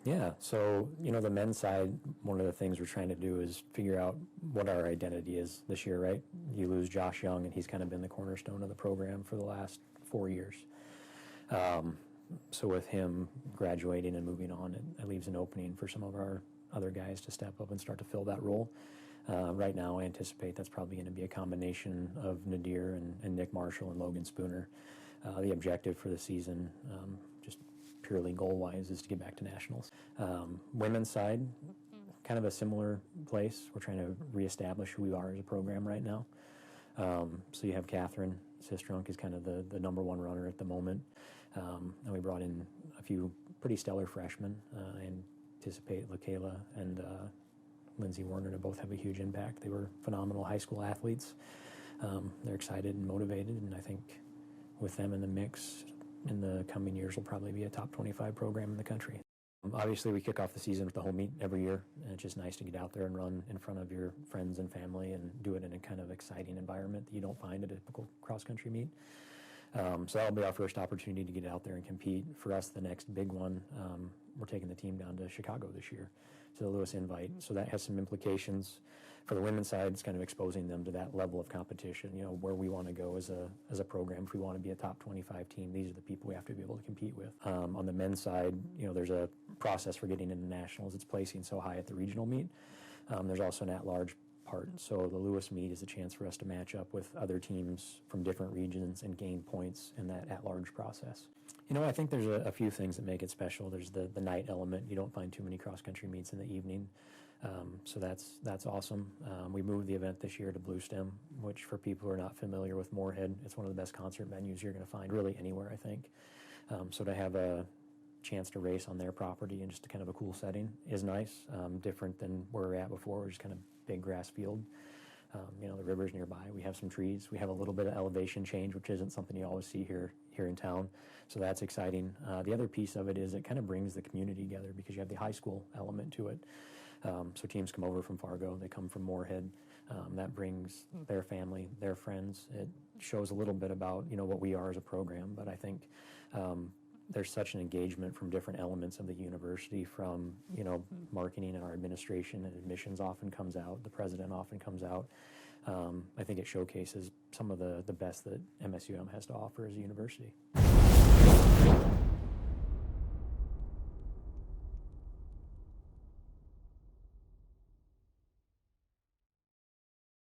Yeah, so the men's side, one of the things we're trying to do is figure out what our identity is this year, right? You lose Josh Young, and he's kind of been the cornerstone of the program for the last 4 years. So with him graduating and moving on, it leaves an opening for some of our other guys to step up and start to fill that role. Right now, I anticipate that's probably going to be a combination of Nadir and Nick Marshall and Logan Spooner. The objective for the season, just purely goal-wise, is to get back to nationals. Women's side, kind of a similar place. We're trying to reestablish who we are as a program right now. So you have Catherine Sistrunk is kind of the number one runner at the moment. And we brought in a few pretty stellar freshmen. I anticipate LaKayla and Lindsay Werner to both have a huge impact. They were phenomenal high school athletes. They're excited and motivated, and I think with them in the mix in the coming years, will probably be a top 25 program in the country. Obviously, we kick off the season with the home meet every year, and it's just nice to get out there and run in front of your friends and family and do it in a kind of exciting environment that you don't find at a typical cross-country meet. So that'll be our first opportunity to get out there and compete. For us, the next big one, we're taking the team down to Chicago this year, to the Lewis Invite. So that has some implications. For the women's side, it's kind of exposing them to that level of competition, where we want to go as a program. If we want to be a top 25 team, these are the people we have to be able to compete with. On the men's side, there's a process for getting into nationals. It's placing so high at the regional meet. There's also an at-large part. So the Lewis meet is a chance for us to match up with other teams from different regions and gain points in that at-large process. I think there's a few things that make it special. There's the night element. You don't find too many cross-country meets in the evening. So that's awesome. We moved the event this year to Blue Stem, which for people who are not familiar with Moorhead, it's one of the best concert venues you're going to find really anywhere, I think. So to have a chance to race on their property and just kind of a cool setting is nice, different than where we're at before, which is kind of big grass field. The river's nearby. We have some trees. We have a little bit of elevation change, which isn't something you always see here in town. So that's exciting. The other piece of it is it kind of brings the community together because you have the high school element to it. So teams come over from Fargo. They come from Moorhead. That brings their family, their friends. It shows a little bit about, what we are as a program. But I think there's such an engagement from different elements of the university, from, marketing and our administration, and admissions often comes out. The president often comes out. I think it showcases some of the best that MSUM has to offer as a university.